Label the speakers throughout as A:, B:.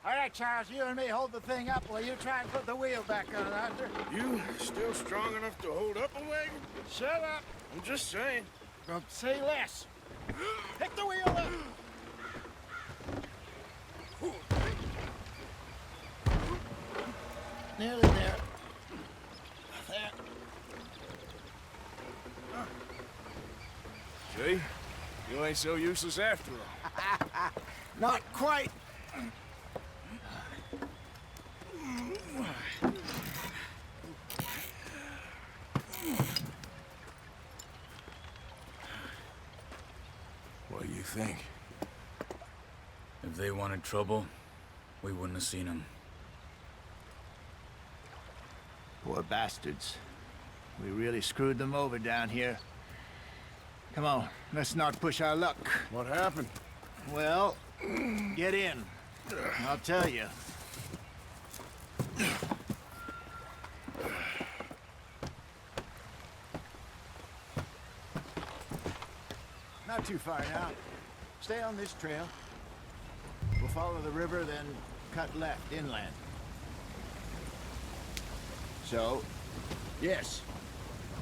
A: All right, Charles, you and me hold the thing up while you try and put the wheel back on, Arthur.
B: You still strong enough to hold up a wagon?
A: Shut up.
B: I'm just saying.
A: Don't say less. Pick the wheel up. Nearly there. There.
B: See? You ain't so useless after all.
A: Not quite.
B: What do you think?
C: If they wanted trouble, we wouldn't have seen them.
A: Poor bastards. We really screwed them over down here. Come on, let's not push our luck.
B: What happened?
A: Well, get in. I'll tell you. Not too far now. Stay on this trail. We'll follow the river, then cut left inland. So, yes,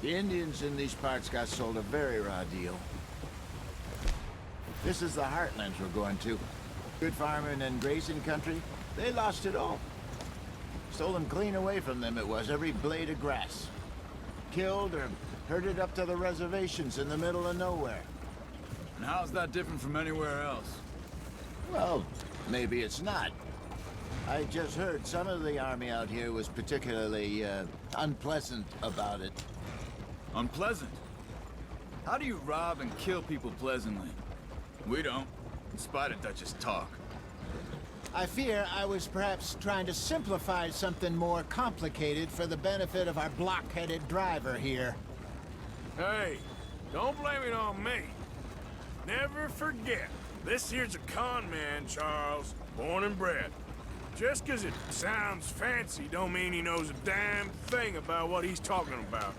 A: the Indians in these parts got sold a very raw deal. This is the heartlands we're going to. Good farming and grazing country, they lost it all. Stolen clean away from them it was, every blade of grass. Killed or herded up to the reservations in the middle of nowhere.
C: And how's that different from anywhere else?
A: Well, maybe it's not. I just heard some of the army out here was particularly, unpleasant about it.
C: Unpleasant? How do you rob and kill people pleasantly? We don't, in spite of Dutch's talk.
A: I fear I was perhaps trying to simplify something more complicated for the benefit of our block-headed driver here.
B: Hey, don't blame it on me. Never forget, this here's a con man, Charles, born and bred. Just 'cause it sounds fancy don't mean he knows a damn thing about what he's talking about.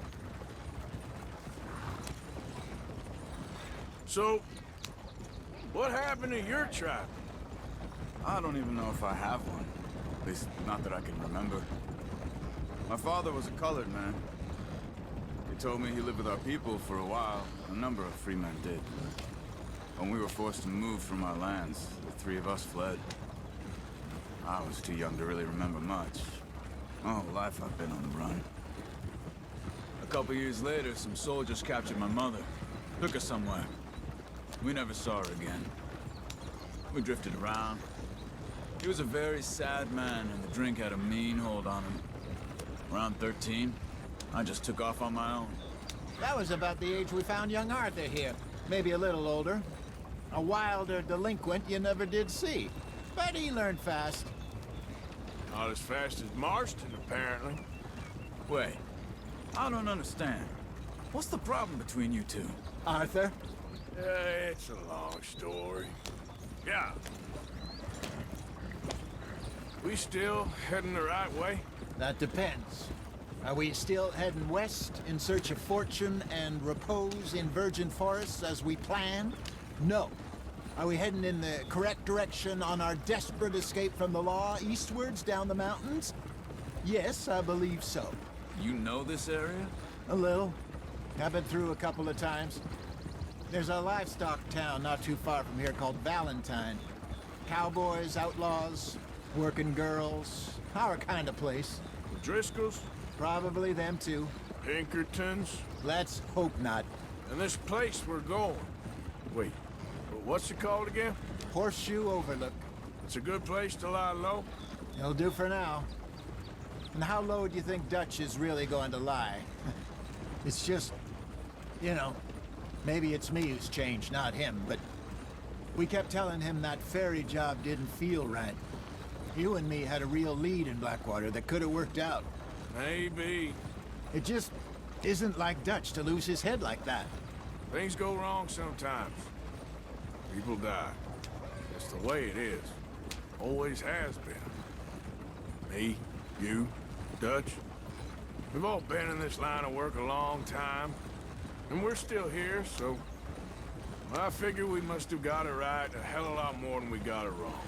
B: So, what happened to your tribe?
C: I don't even know if I have one. At least, not that I can remember. My father was a colored man. He told me he lived with our people for a while. A number of free men did. When we were forced to move from our lands, the three of us fled. I was too young to really remember much. My whole life I've been on the run. A couple years later, some soldiers captured my mother. Took her somewhere. We never saw her again. We drifted around. He was a very sad man, and the drink had a mean hold on him. Around 13, I just took off on my own.
A: That was about the age we found young Arthur here. Maybe a little older. A wilder delinquent you never did see. But he learned fast.
B: Not as fast as Marston, apparently.
C: Wait, I don't understand. What's the problem between you two?
A: Arthur?
B: It's a long story. Yeah. We still heading the right way?
A: That depends. Are we still heading west in search of fortune and repose in virgin forests as we planned? No. Are we heading in the correct direction on our desperate escape from the law eastwards down the mountains? Yes, I believe so.
C: You know this area?
A: A little. I've been through a couple of times. There's a livestock town not too far from here called Valentine. Cowboys, outlaws, working girls, our kind of place.
B: The Driscolls?
A: Probably them too.
B: Pinkertons?
A: Let's hope not.
B: And this place we're going. Wait, what's it called again?
A: Horseshoe Overlook.
B: It's a good place to lie low?
A: It'll do for now. And how low do you think Dutch is really going to lie? It's just, you know, maybe it's me who's changed, not him, but we kept telling him that ferry job didn't feel right. You and me had a real lead in Blackwater that could have worked out.
B: Maybe.
A: It just isn't like Dutch to lose his head like that.
B: Things go wrong sometimes. People die. That's the way it is. Always has been. Me, you, Dutch. We've all been in this line of work a long time. And we're still here, so... I figure we must have got it right a hell of a lot more than we got it wrong.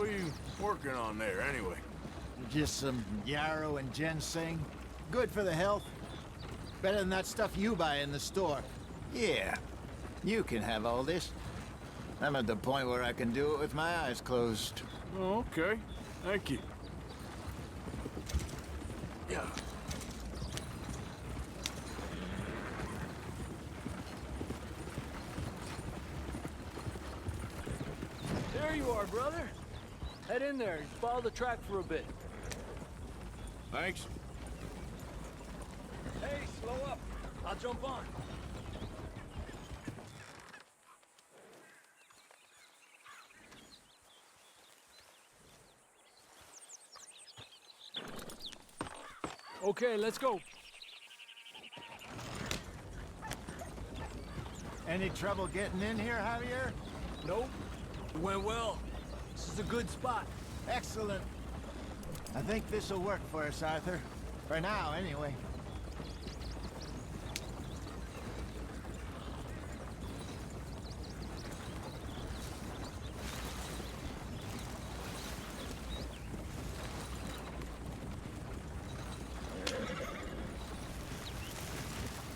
B: What are you working on there, anyway?
A: Just some yarrow and ginseng. Good for the health. Better than that stuff you buy in the store. Yeah, you can have all this. I'm at the point where I can do it with my eyes closed.
B: Oh, okay. Thank you. Yeah.
D: There you are, brother. Head in there and follow the track for a bit.
B: Thanks.
D: Hey, slow up. I'll jump on. Okay, let's go.
A: Any trouble getting in here, Javier?
D: Nope. It went well. This is a good spot.
A: Excellent. I think this'll work for us, Arthur. For now, anyway.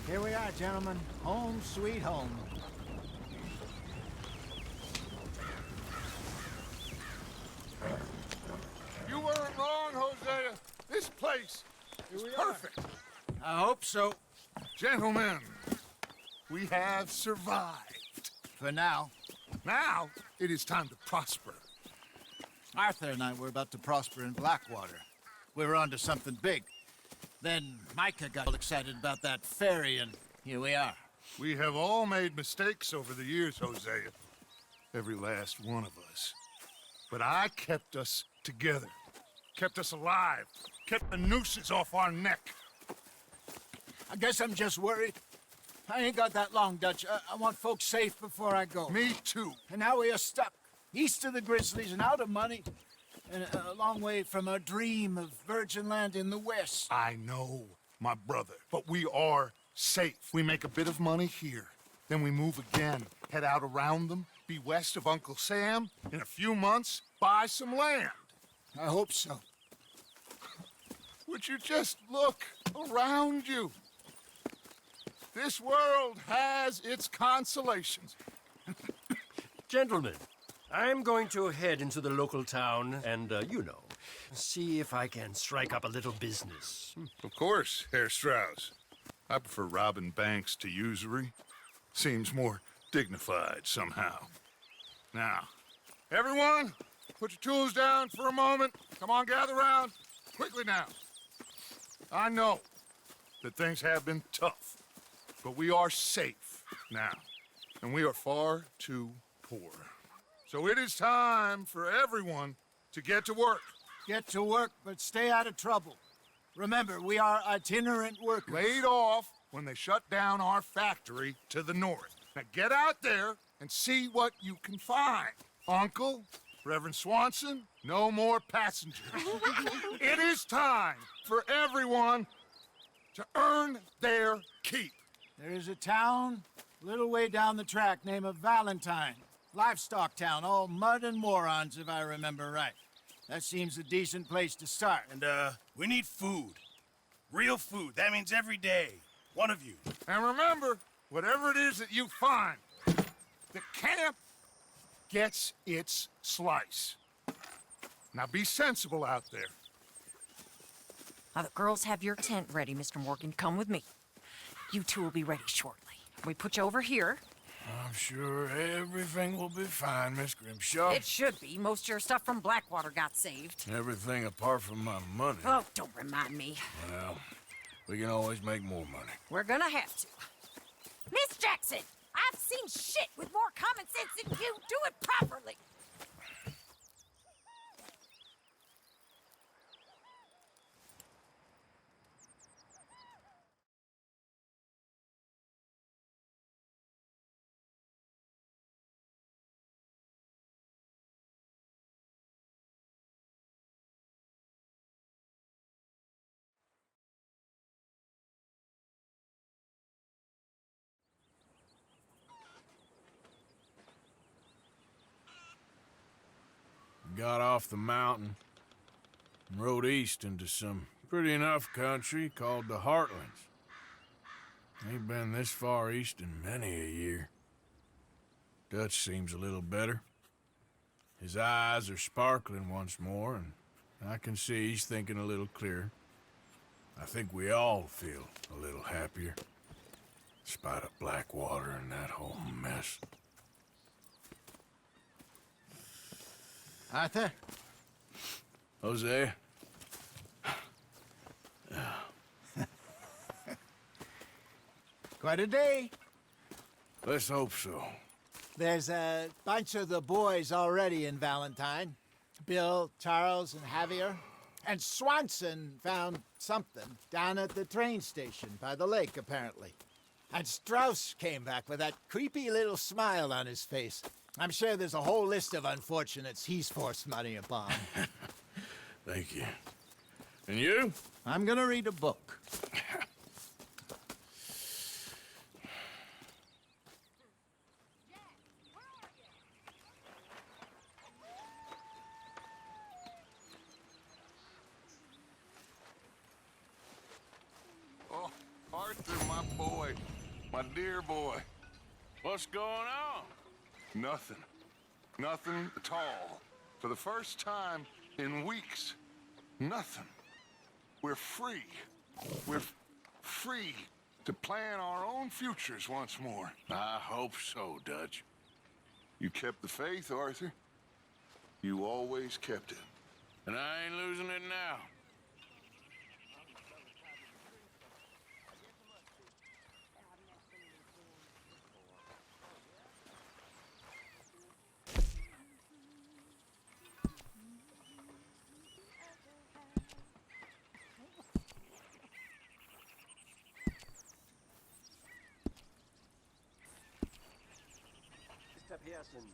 A: Here we are, gentlemen. Home sweet home.
E: You weren't wrong, Hosea. This place is perfect.
A: I hope so.
E: Gentlemen, we have survived.
A: For now.
E: Now, it is time to prosper.
A: Arthur and I were about to prosper in Blackwater. We were onto something big. Then Micah got excited about that ferry, and here we are.
E: We have all made mistakes over the years, Hosea. Every last one of us. But I kept us together. Kept us alive. Kept the nooses off our neck.
A: I guess I'm just worried. I ain't got that long, Dutch. I want folks safe before I go.
E: Me too.
A: And now we are stuck, east of the Grizzlies and out of money, and a long way from our dream of virgin land in the west.
E: I know, my brother. But we are safe. We make a bit of money here. Then we move again. Head out around them. Be west of Uncle Sam. In a few months, buy some land.
A: I hope so.
E: Would you just look around you? This world has its consolations.
F: Gentlemen, I'm going to head into the local town and, see if I can strike up a little business.
E: Of course, Herr Strauss. I prefer robbing banks to usury. Seems more dignified somehow. Now, everyone, put your tools down for a moment. Come on, gather round. Quickly now. I know that things have been tough, but we are safe now, and we are far too poor. So it is time for everyone to get to work.
A: Get to work, but stay out of trouble. Remember, we are itinerant workers.
E: Laid off when they shut down our factory to the north. Now get out there and see what you can find. Uncle, Reverend Swanson, no more passengers. It is time for everyone to earn their keep.
A: There is a town a little way down the track named Valentine. Livestock town, all mud and morons, if I remember right. That seems a decent place to start.
G: And, we need food. Real food. That means every day. One of you.
E: And remember, whatever it is that you find, the camp gets its slice. Now be sensible out there.
H: The girls have your tent ready, Mr. Morgan. Come with me. You two will be ready shortly. We put you over here.
B: I'm sure everything will be fine, Miss Grimshaw.
H: It should be. Most of your stuff from Blackwater got saved.
B: Everything apart from my money.
H: Oh, don't remind me.
B: Well, we can always make more money.
H: We're gonna have to. Miss Jackson, I've seen shit with more common sense than you. Do it properly.
B: got off the mountain and rode east into some pretty enough country called the Heartlands. Ain't been this far east in many a year. Dutch seems a little better. His eyes are sparkling once more, and I can see he's thinking a little clearer. I think we all feel a little happier, despite of Blackwater and that whole mess.
A: Arthur?
B: Jose?
A: Quite a day.
B: Let's hope so.
A: There's a bunch of the boys already in Valentine. Bill, Charles, and Javier. And Swanson found something down at the train station by the lake, apparently. And Strauss came back with that creepy little smile on his face. I'm sure there's a whole list of unfortunates he's forced money upon.
B: Thank you. And you?
A: I'm gonna read a book.
E: Oh, Arthur, my boy. My dear boy.
B: What's going on?
E: Nothing. Nothing at all. For the first time in weeks. Nothing. We're free. We're free to plan our own futures once more.
B: I hope so, Dutch.
E: You kept the faith, Arthur. You always kept it.
B: And I ain't losing it now.
F: Step yes and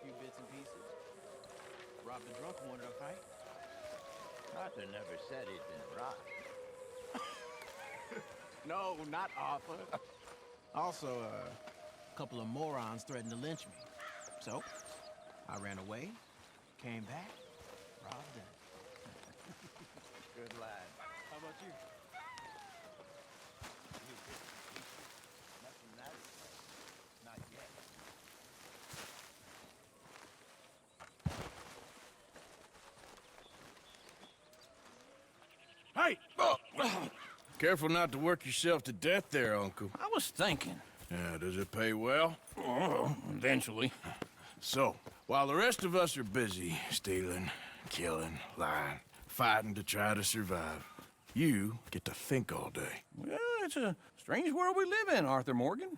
I: Few bits and pieces. Robbed a drunk wanted a fight.
J: Arthur never said he'd been robbed.
I: No, not Arthur. Also, a couple of morons threatened to lynch me. So, I ran away, came back, robbed them.
J: Good lad.
I: How about you?
J: Nothing that not yet.
B: Hey! Careful not to work yourself to death there, Uncle.
G: I was thinking.
B: Yeah, does it pay well?
G: Oh, eventually.
B: So, while the rest of us are busy stealing, killing, lying, fighting to try to survive, you get to think all day.
G: Well, it's a strange world we live in, Arthur Morgan.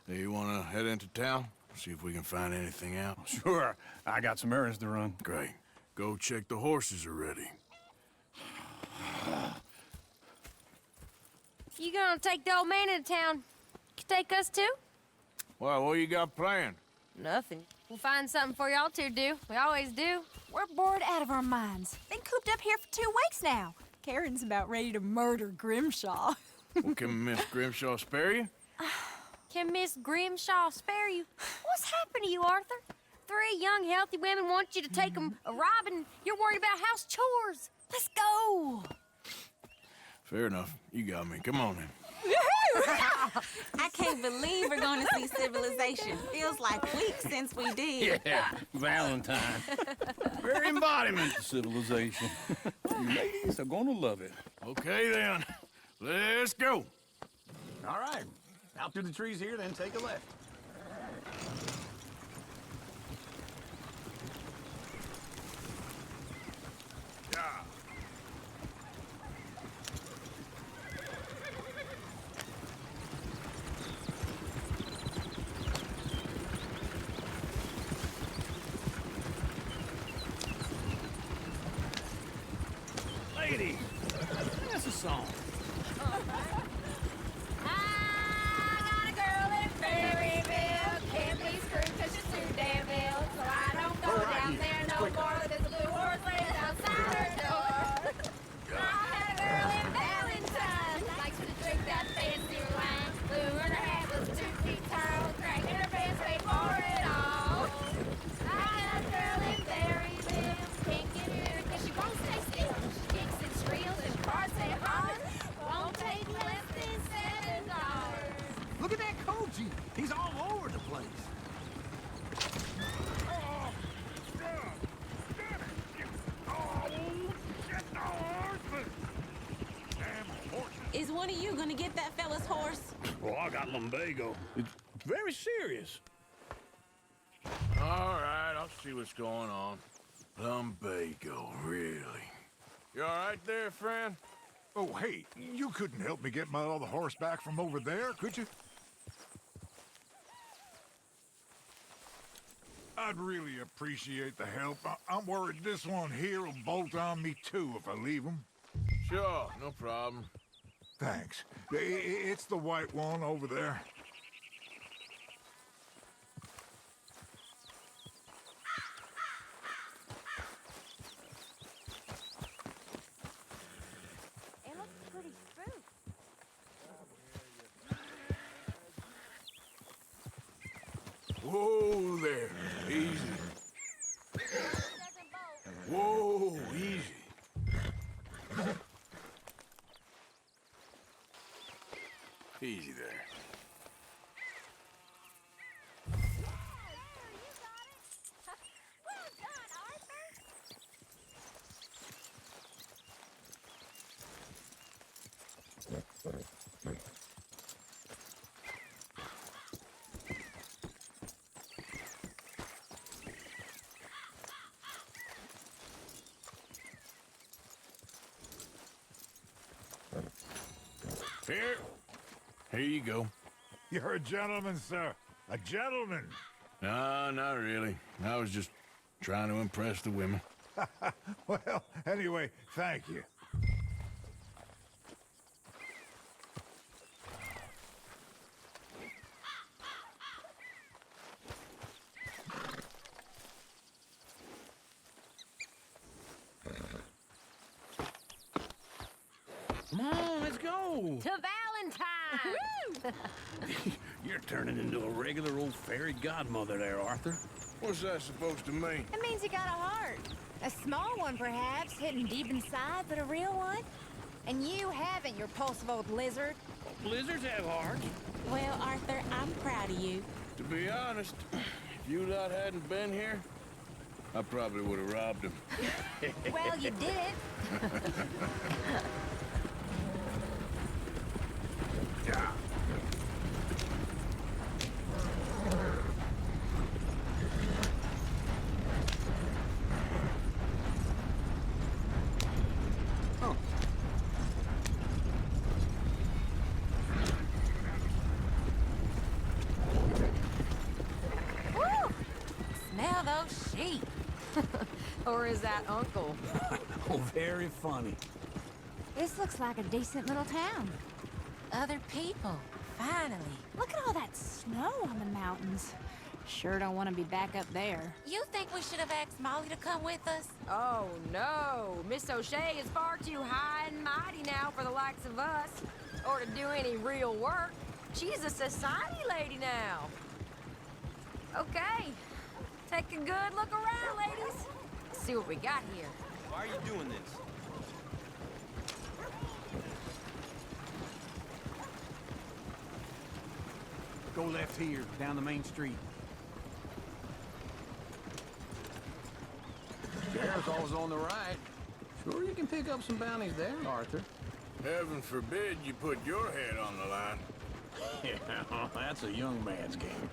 B: Do you want to head into town? See if we can find anything out?
G: Sure, I got some errands to run.
B: Great. Go check the horses are ready.
K: You gonna take the old man into town? You take us too?
B: Well, what you got planned?
K: Nothing. We'll find something for y'all to do. We always do.
H: We're bored out of our minds. Been cooped up here for 2 weeks now. Karen's about ready to murder Grimshaw.
B: Well, can Miss Grimshaw spare you?
K: Can Miss Grimshaw spare you? What's happened to you, Arthur? 3 young, healthy women want you to take them a robbing. You're worried about house chores.
H: Let's go.
B: Fair enough. You got me. Come on then.
L: I can't believe we're going to see civilization. Feels like weeks since we did.
G: Yeah, Valentine. Very embodiment of civilization. You ladies are gonna love it.
B: Okay then. Let's go.
G: All right. Out through the trees here, then take a left. Ladies, that's a song.
K: I got a girl in Berryville. Can't be screwed 'cause she's too damn ill. So I don't
G: I got lumbago. It's very serious.
B: All right, I'll see what's going on. Lumbago, really? You all right there, friend?
E: Oh, hey, you couldn't help me get my other horse back from over there, could you? I'd really appreciate the help. I'm worried this one here will bolt on me too if I leave him.
B: Sure, no problem.
E: Thanks. It's the white one over there.
K: It looks pretty spooked.
B: Whoa there, easy. Whoa, easy. Easy there. Here you go.
E: You're a gentleman, sir. A gentleman.
B: No, not really. I was just trying to impress the women.
E: Well, anyway, thank you.
G: Come on, let's go.
K: To Valentine!
G: You're turning into a regular old fairy godmother there, Arthur.
B: What's that supposed to mean?
M: It means you got a heart. A small one, perhaps, hidden deep inside, but a real one. And you haven't, you repulsive old lizard.
G: Blizzards have hearts.
L: Well, Arthur, I'm proud of you.
B: To be honest, if you lot hadn't been here, I probably would have robbed him.
M: Well, you did it.
H: Woo! Smell those sheep. Or is that Uncle?
G: Oh, very funny.
M: This looks like a decent little town.
H: Other people, finally.
M: Look at all that snow on the mountains. Sure don't want to be back up there.
L: You think we should have asked Molly to come with us?
K: Oh, no. Miss O'Shea is far too high and mighty now for the likes of us, or to do any real work. She's a society lady now. Okay. Take a good look around, ladies. See what we got here.
I: Why are you doing this? Go left here, down the main street. Jericho's on the right. Sure you can pick up some bounties there, Arthur.
B: Heaven forbid you put your head on the line.
G: Yeah, that's a young man's game.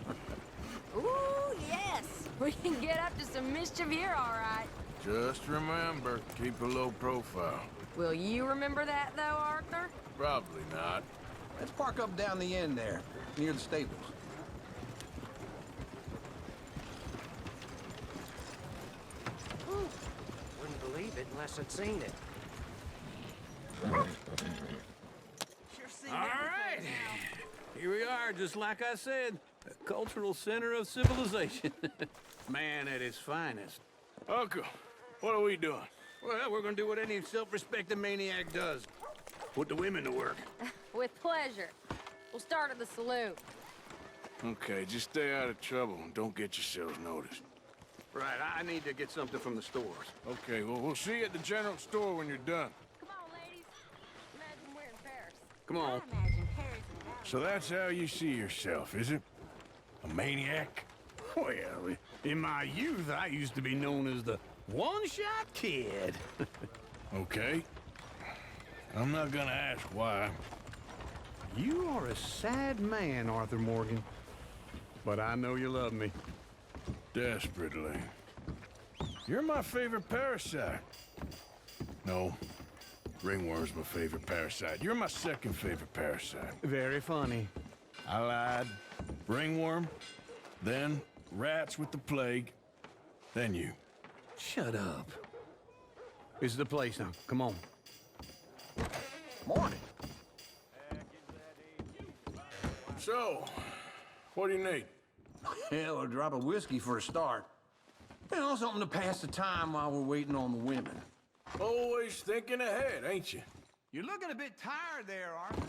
K: Ooh, yes. We can get up to some mischief here, all right.
B: Just remember, keep a low profile.
K: Will you remember that, though, Arthur?
B: Probably not.
I: Let's park up down the end there, near the stables.
F: Wouldn't believe it unless I'd seen it.
G: All right. Here we are, just like I said. A cultural center of civilization. Man at his finest.
B: Uncle, what are we doing?
G: Well, we're gonna do what any self-respecting maniac does. Put the women to work.
K: With pleasure. We'll start at the saloon.
B: Okay, just stay out of trouble and don't get yourselves noticed.
G: Right, I need to get something from the stores.
B: Okay, well, we'll see you at the general store when you're done.
K: Come on, ladies. Imagine we're in Paris.
G: Come on.
L: I imagine Paris and Dallas.
B: So that's how you see yourself, is it? A maniac?
G: Well, in my youth, I used to be known as the one-shot kid.
B: Okay. I'm not gonna ask why.
G: You are a sad man, Arthur Morgan. But I know you love me.
B: Desperately. You're my favorite parasite. No, ringworm's my favorite parasite. You're my second favorite parasite.
G: Very funny.
B: I lied. Ringworm, then rats with the plague, then you.
G: Shut up. This is the place now. Come on.
D: Morning.
B: So, what do you need?
D: Hell, a drop of whiskey for a start. You know, something to pass the time while we're waiting on the women.
B: Always thinking ahead, ain't you?
N: You're looking a bit tired there, Arthur.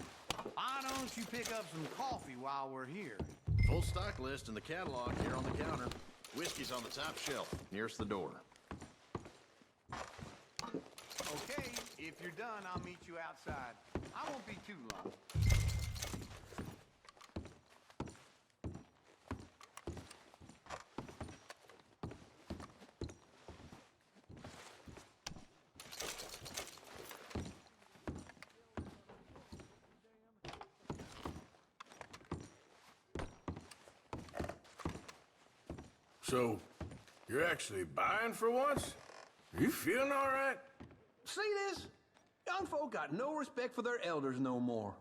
N: Why don't you pick up some coffee while we're here?
O: Full stock list in the catalog here on the counter. Whiskey's on the top shelf, nearest the door.
N: Okay, if you're done, I'll meet you outside. I won't be too long.
B: So, you're actually buying for once? Are you feeling all right?
D: See this? Young folk got no respect for their elders no more.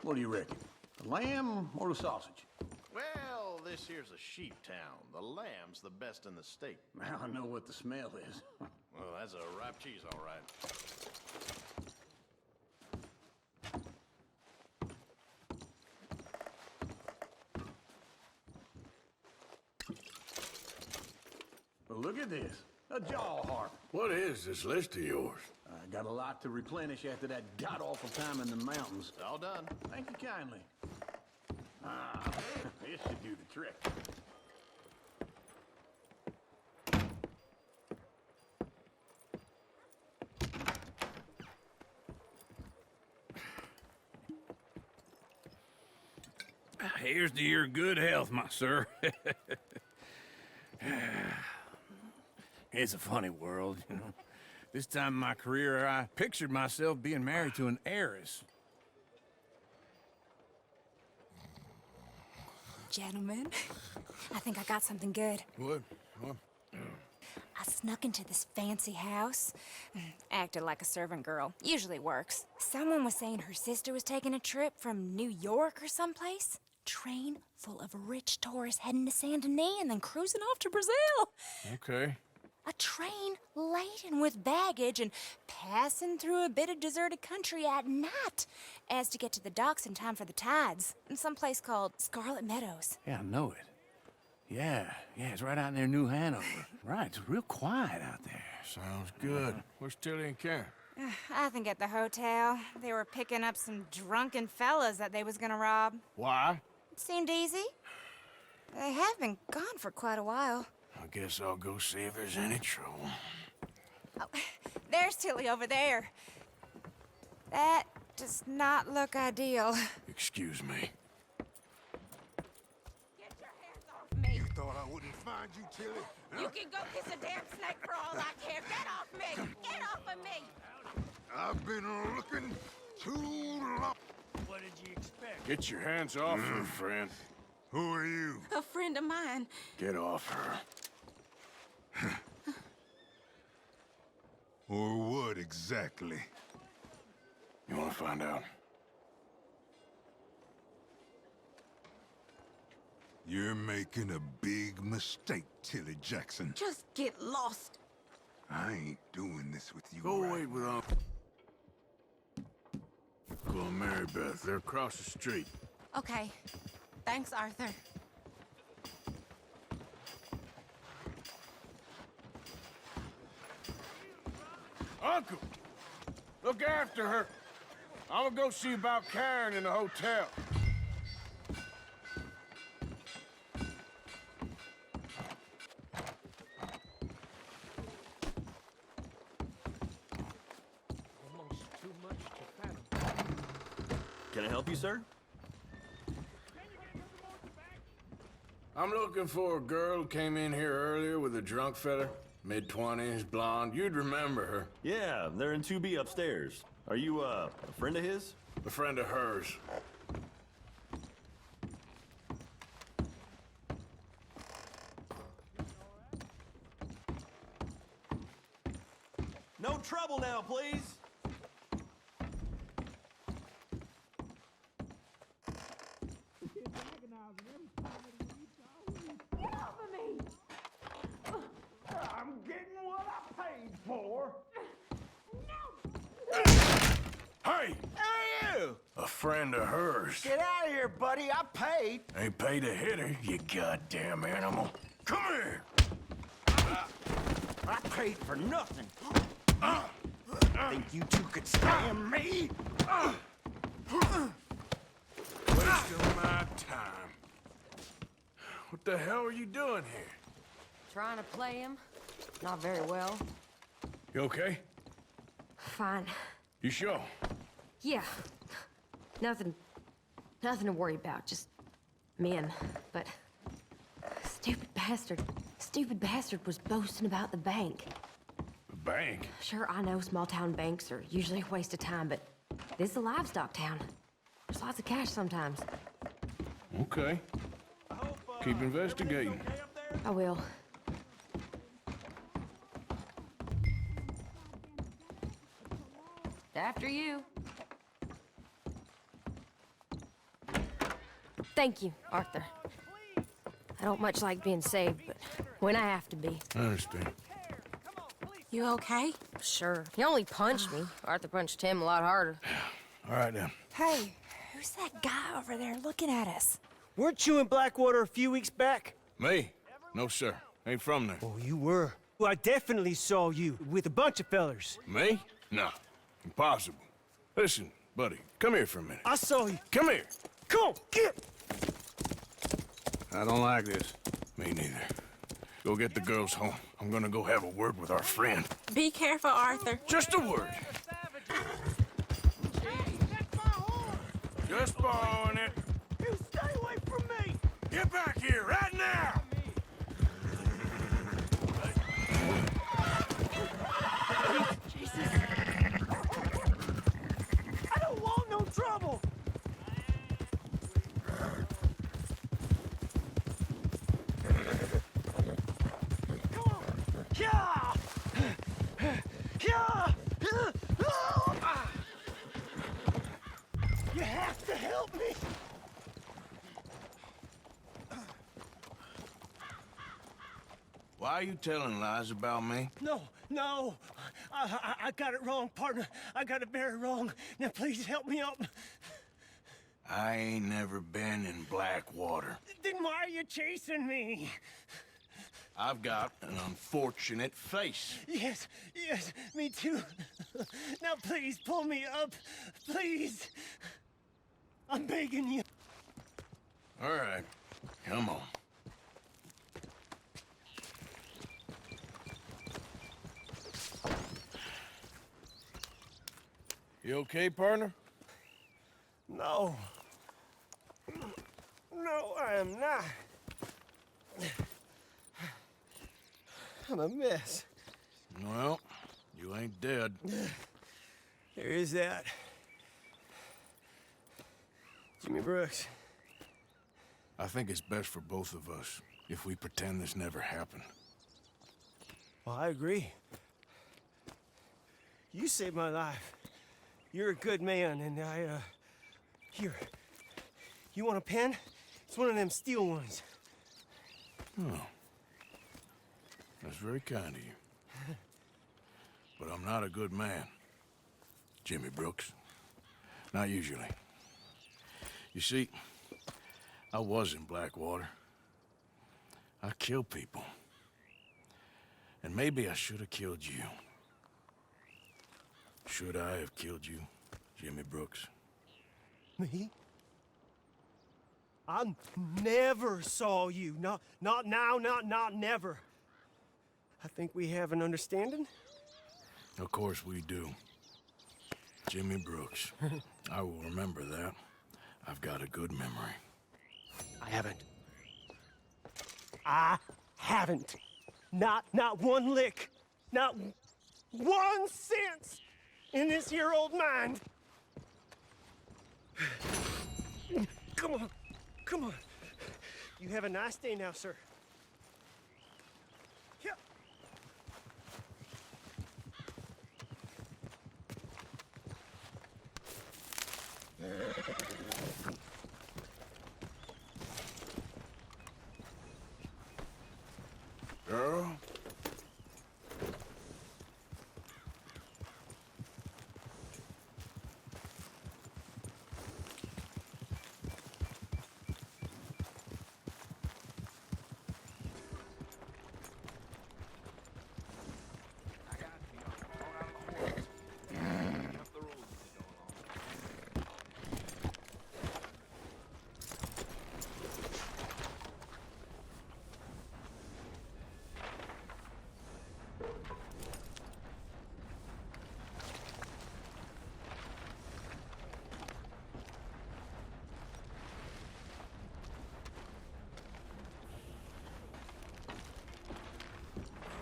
D: What do you reckon? The lamb or the sausage?
O: Well, this here's a sheep town. The lamb's the best in the state.
D: Now I know what the smell is.
O: Well, that's a ripe cheese, all right.
D: Well, look at this. A jaw harp.
B: What is this list of yours?
D: I got a lot to replenish after that god-awful time in the mountains.
O: All done.
D: Thank you kindly. Ah, this should do the trick.
G: Here's to your good health, my sir. It's a funny world, you know. This time in my career, I pictured myself being married to an heiress.
M: Gentlemen, I think I got something good.
B: What?
M: I snuck into this fancy house. Acted like a servant girl. Usually works. Someone was saying her sister was taking a trip from New York or someplace. Train full of rich tourists heading to Saint Denis and then cruising off to Brazil.
B: Okay.
M: A train laden with baggage and passing through a bit of deserted country at night as to get to the docks in time for the tides in some place called Scarlet Meadows.
G: Yeah, I know it. Yeah, it's right out near New Hanover. Right, it's real quiet out there.
B: Sounds good. Where's Tilly and Karen?
M: I think at the hotel. They were picking up some drunken fellas that they was gonna rob.
B: Why?
M: It seemed easy. They have been gone for quite a while.
B: I guess I'll go see if there's any trouble.
M: Oh, there's Tilly over there. That does not look ideal.
B: Excuse me.
L: Get your hands off me.
E: You thought I wouldn't find you, Tilly?
L: You can go kiss a damn snake for all I care. Get off me! Get off of me!
E: I've been looking too long.
F: What did you expect?
B: Get your hands off her, friend.
E: Who are you?
L: A friend of mine.
B: Get off her.
E: Or what exactly?
B: You want to find out?
E: You're making a big mistake, Tilly Jackson.
L: Just get lost.
E: I ain't doing this with you.
B: Go
E: right
B: wait with
E: now.
B: Uncle and Mary Beth. They're across the street.
L: Okay. Thanks, Arthur.
B: Uncle! Look after her. I'm gonna go see about Karen in the hotel.
D: Almost too much to fathom.
O: Can I help you, sir?
B: I'm looking for a girl who came in here earlier with a drunk fella. Mid-20s, blonde. You'd remember her.
O: Yeah, they're in 2B upstairs. Are you, a friend of his?
B: A friend of hers.
N: No trouble now, please. I'm getting what I paid for.
B: Hey!
N: Hey, you!
B: A friend of hers.
N: Get out of here, buddy. I paid.
B: Ain't paid to hit her, you goddamn animal. Come here!
N: I paid for nothing. Think you two could stand me?
B: Wasting my time. What the hell are you doing here?
K: Trying to play him. Not very well.
B: You okay?
K: Fine.
B: You sure?
K: Yeah. Nothing to worry about. Just men. But stupid bastard was boasting about the bank.
B: The bank?
K: Sure, I know small town banks are usually a waste of time, but this is a livestock town. There's lots of cash sometimes.
B: Okay. Keep investigating.
K: I will. After you. Thank you, Arthur. I don't much like being saved, but when I have to be.
B: I understand.
L: You okay?
K: Sure. He only punched me. Arthur punched him a lot harder.
B: All right, then.
M: Hey, who's that guy over there looking at us?
P: Weren't you in Blackwater a few weeks back?
B: Me? No, sir. Ain't from there.
P: Oh, you were. Well, I definitely saw you with a bunch of fellers.
B: Me? No. Impossible. Listen, buddy, come here for a minute.
P: I saw you.
B: Come here.
P: Come on, get!
B: I don't like this. Me neither. Go get the girls home. I'm gonna go have a word with our friend.
L: Be careful, Arthur.
B: Just a word. Just borrowing it.
P: You stay away from me!
B: Get back here right now!
P: Jesus! I don't want no trouble! Come on! Yeah! Yeah! You have to help me!
B: Why are you telling lies about me?
P: No. I got it wrong, partner. I got it very wrong. Now please help me up.
B: I ain't never been in Blackwater.
P: Then why are you chasing me?
B: I've got an unfortunate face.
P: Yes, me too. Now please pull me up. Please. I'm begging you.
B: All right, come on. You okay, partner?
P: No. No, I am not. I'm a mess.
B: Well, you ain't dead.
P: There is that. Jimmy Brooks.
B: I think it's best for both of us if we pretend this never happened.
P: Well, I agree. You saved my life. You're a good man, and here. You want a pen? It's one of them steel ones.
B: Oh. That's very kind of you. But I'm not a good man, Jimmy Brooks. Not usually. You see, I was in Blackwater. I killed people. And maybe I should have killed you. Should I have killed you, Jimmy Brooks?
P: Me? I never saw you. Not now, not never. I think we have an understanding.
B: Of course we do. Jimmy Brooks. I will remember that. I've got a good memory.
P: I haven't. Not one lick. Not 1 cent in this here old mind. Come on. Come on. You have a nice day now, sir. Yeah.
B: Girl?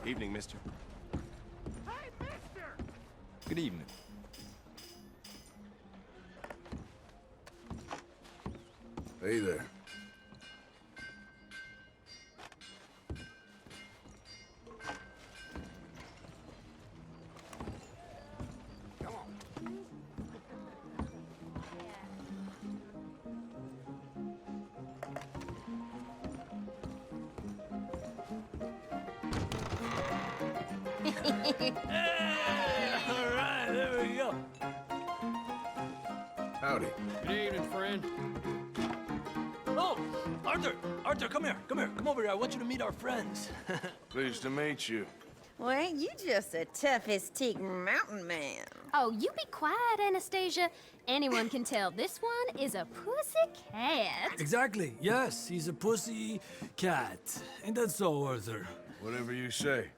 Q: Evening, mister.
B: Hey, mister!
Q: Good evening.
B: Hey there.
G: All right, there we go.
B: Howdy.
G: Good evening, friend. Oh, Arthur! Arthur, come here. Come here. Come over here. I want you to meet our friends.
B: Pleased to meet you.
R: Well, ain't you just a tough-as-teak mountain man?
S: Oh, you be quiet, Anastasia. Anyone can tell this one is a pussy cat.
G: Exactly. Yes, he's a pussy cat. Ain't that so, Arthur?
B: Whatever you say.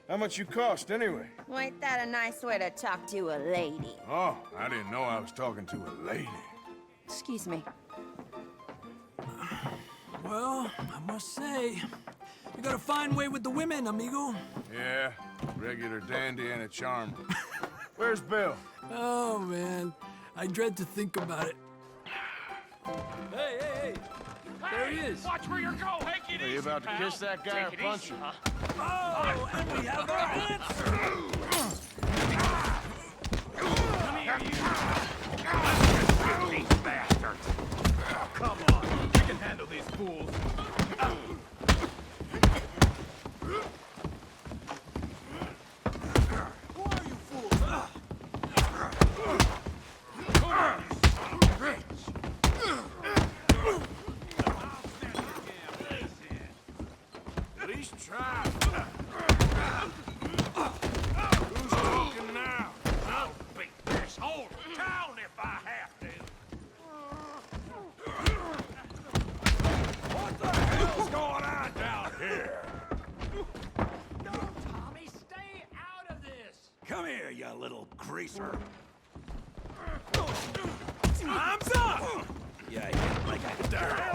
B: How much you cost, anyway?
R: Well, ain't that a nice way to talk to a lady?
B: Oh, I didn't know I was talking to a lady.
R: Excuse me.
G: Well, I must say, you got a fine way with the women, amigo.
B: Yeah, regular dandy and a charmer. Where's Bill?
G: Oh, man. I dread to think about it. Hey, hey, hey! There he is.
B: Watch where you're going. Take it easy, you about to kiss that guy or punch him?
G: Oh, and we have our answer. Come here, you.
B: These bastards. Oh, come on. You can handle these fools.
G: Who are you fools?
B: At least try. Who's talking now? I'll beat this whole town if I have to. What the hell's going on down here?
G: No, Tommy, stay out of this. Come here, you little greaser. Time's up! Yeah, hit like a dare.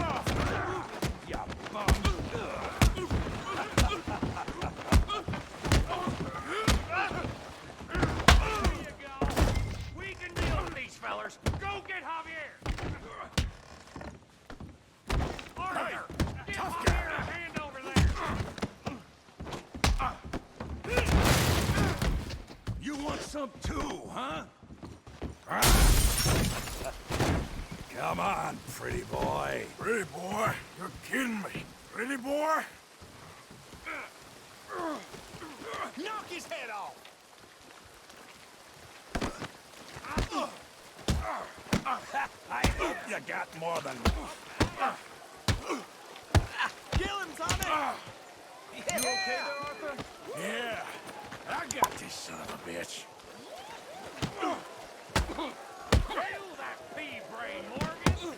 G: You bum.
B: We can deal with these fellers. Go get Javier. Arthur, give Javier a hand over there.
G: You want some too, huh? Come on, pretty boy.
B: Pretty boy? You're kidding me. Pretty boy?
G: Knock his head off! I hope you got more than... Kill him, Tommy!
B: You okay there, Arthur? Yeah. I got this son of a bitch. Kill that pea-brain, Morgan!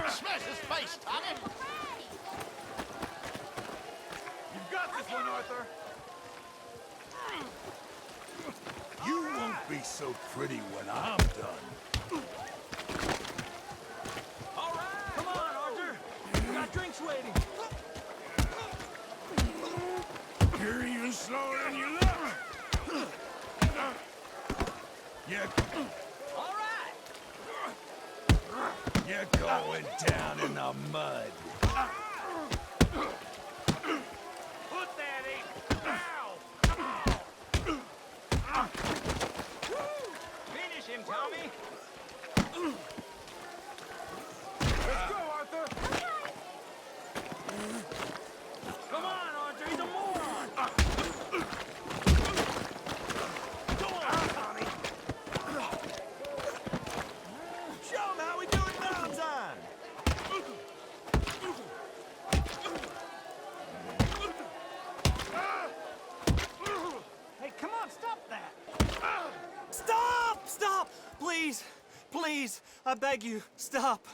O: Smash his face, Tommy!
B: You've got this one, Arthur.
G: You won't be so pretty when I'm done. All right! Come on, Arthur! We got drinks waiting.
B: You're even slower than you look. Yeah.
J: You're going down in the mud.
G: Put that in. Ow!
J: Finish him, Tommy.
G: Let's go, Arthur! Come on, Arthur, he's a moron! Go on, Tommy!
J: Show him how we do it Valentine.
G: Hey, come on, stop that!
P: Stop! Stop! Please! Please! I beg you, stop.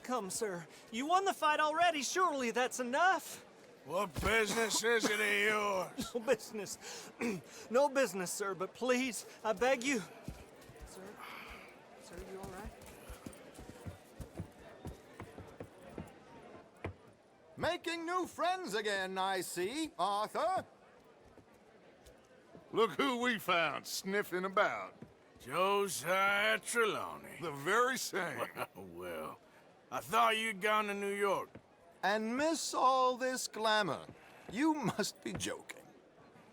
P: Come, sir. You won the fight already. Surely that's enough.
B: What business is it of yours?
P: No business. No business, sir, but please, I beg you. Sir? Sir, you all right?
T: Making new friends again, I see, Arthur.
E: Look who we found sniffing about.
B: Josiah Trelawney.
E: The very same.
B: Well, I thought you'd gone to New York.
T: And miss all this glamour. You must be joking.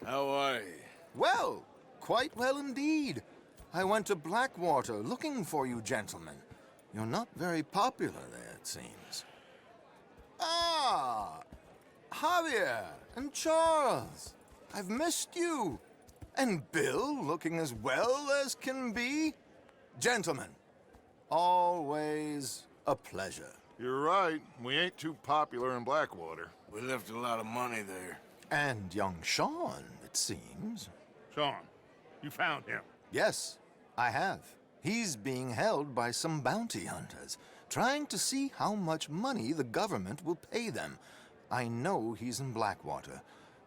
B: How are you?
T: Well, quite well indeed. I went to Blackwater looking for you gentlemen. You're not very popular there, it seems. Ah, Javier and Charles. I've missed you. And Bill looking as well as can be. Gentlemen, always a pleasure.
E: You're right. We ain't too popular in Blackwater.
B: We left a lot of money there.
T: And young Sean, it seems.
E: Sean, you found him.
T: Yes, I have. He's being held by some bounty hunters, trying to see how much money the government will pay them. I know he's in Blackwater,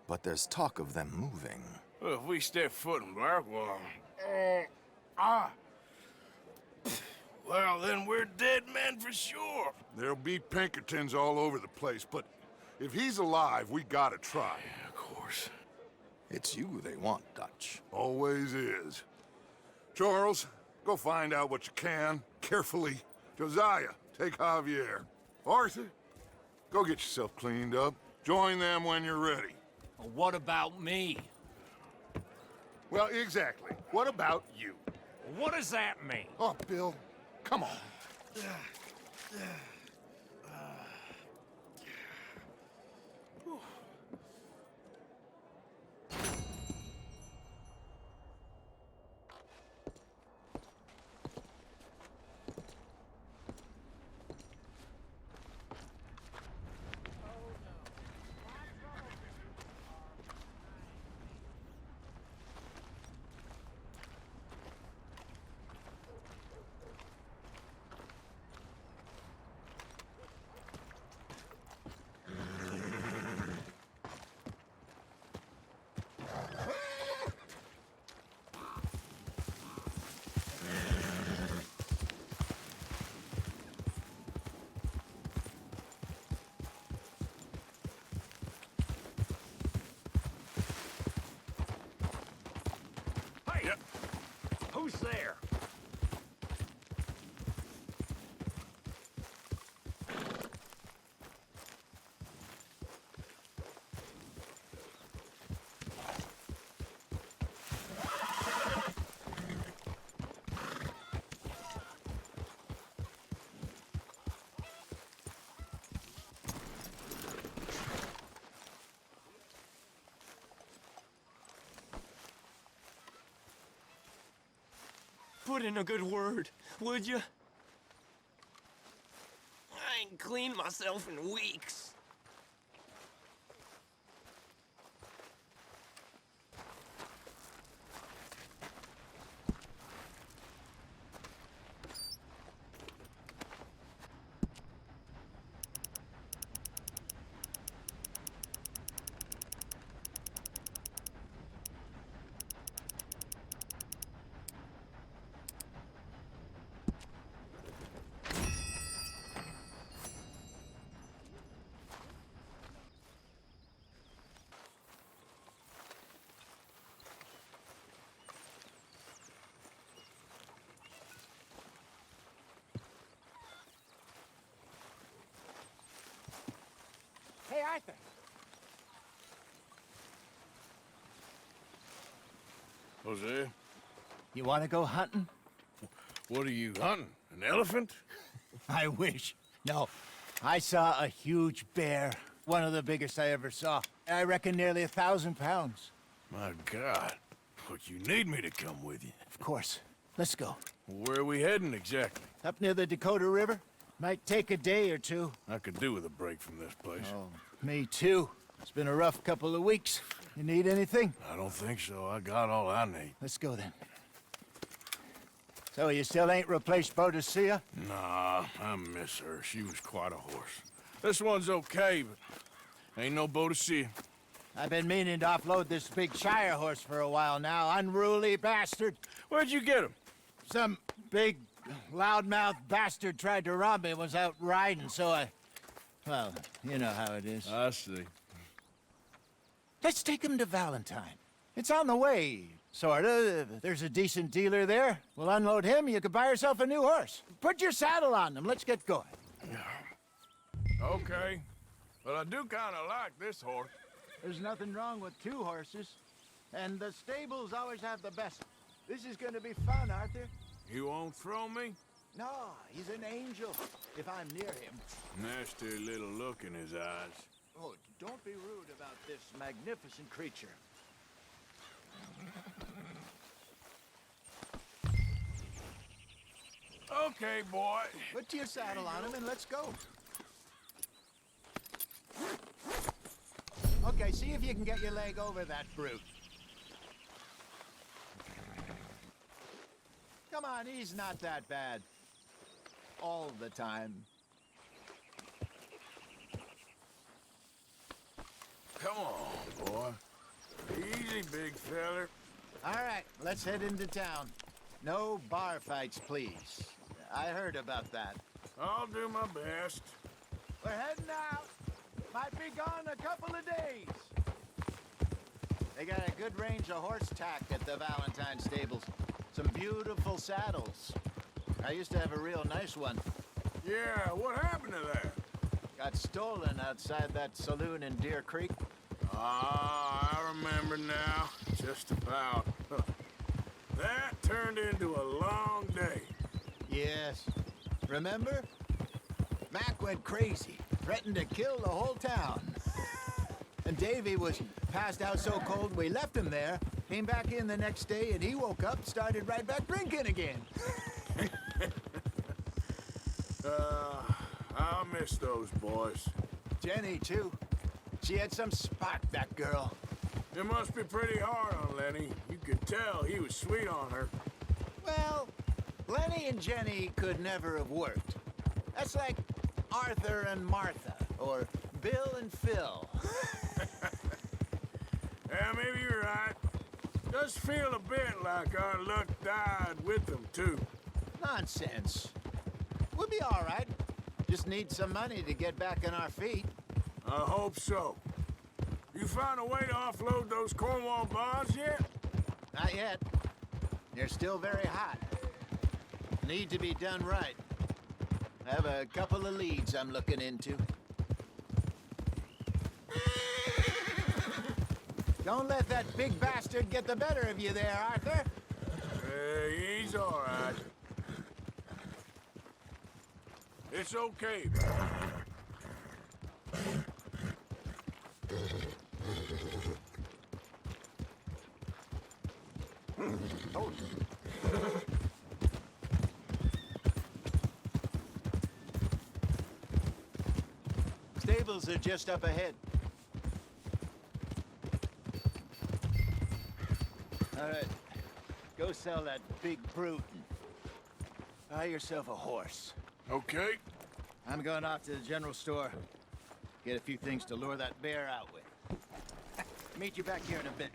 T: but there's talk of them moving.
B: Well, if we step foot in Blackwater... Well, then we're dead men for sure.
E: There'll be Pinkertons all over the place, but if he's alive, we gotta try.
B: Yeah, of course.
T: It's you they want, Dutch.
E: Always is. Charles, go find out what you can, carefully. Josiah, take Javier. Arthur, go get yourself cleaned up. Join them when you're ready.
G: Well, what about me?
E: Well, exactly. What about you?
G: What does that mean?
E: Oh, Bill, come on.
G: Hey! Who's there?
P: Put in a good word, would you? I ain't cleaned myself in weeks.
B: Jose,
A: You want to go hunting?
B: what are you hunting? An elephant?
A: I wish. No, I saw a huge bear. One of the biggest I ever saw. I reckon nearly 1,000 pounds.
B: My God. But you need me to come with you.
A: Of course. Let's go.
B: Where are we heading exactly?
A: Up near the Dakota River. Might take a day or two.
B: I could do with a break from this place.
A: Oh, me too. It's been a rough couple of weeks. You need anything?
B: I don't think so. I got all I need.
A: Let's go then. So you still ain't replaced Boadicea?
B: Nah, I miss her. She was quite a horse. This one's okay, but ain't no Boadicea.
A: I've been meaning to offload this big Shire horse for a while now. Unruly bastard.
B: Where'd you get him?
A: Some big, loudmouth bastard tried to rob me and was out riding, so I... Well, you know how it is.
B: I see.
A: Let's take him to Valentine. It's on the way, sorta. There's a decent dealer there. We'll unload him, you could buy yourself a new horse. Put your saddle on them, let's get going.
B: Okay, but I do kind of like this horse.
A: There's nothing wrong with two horses. And the stables always have the best. This is gonna be fun, Arthur.
B: You won't throw me?
A: No, he's an angel, if I'm near him.
B: Nasty little look in his eyes.
A: Oh, don't be rude about this magnificent creature.
B: Okay, boy.
A: Put your saddle on him and let's go. Okay, see if you can get your leg over that brute. Come on, he's not that bad. All the time.
B: Come on, boy. Easy, big feller.
A: All right, let's head into town. No bar fights, please. I heard about that.
B: I'll do my best.
A: We're heading out. Might be gone a couple of days. They got a good range of horse tack at the Valentine stables. Some beautiful saddles. I used to have a real nice one.
B: Yeah, what happened to that?
A: Got stolen outside that saloon in Deer Creek.
B: Ah, I remember now. Just about. That turned into a long day.
A: Yes. Remember? Mac went crazy, threatened to kill the whole town. And Davy was passed out so cold we left him there, came back in the next day, and he woke up, started right back drinking again.
B: I'll miss those boys.
A: Jenny, too. She had some spark, that girl.
B: It must be pretty hard on Lenny. You could tell he was sweet on her.
A: Well, Lenny and Jenny could never have worked. That's like Arthur and Martha, or Bill and Phil.
B: Yeah, maybe you're right. Does feel a bit like our luck died with them, too.
A: Nonsense. We'll be all right. Just need some money to get back on our feet.
B: I hope so. You found a way to offload those Cornwall bonds yet?
A: Not yet. They're still very hot. Need to be done right. I have a couple of leads I'm looking into. Don't let that big bastard get the better of you there, Arthur.
B: He's all right. It's okay.
A: Oh. Stables are just up ahead. All right, go sell that big brute and buy yourself a horse.
B: Okay.
A: I'm going off to the general store. Get a few things to lure that bear out with. Meet you back here in a bit.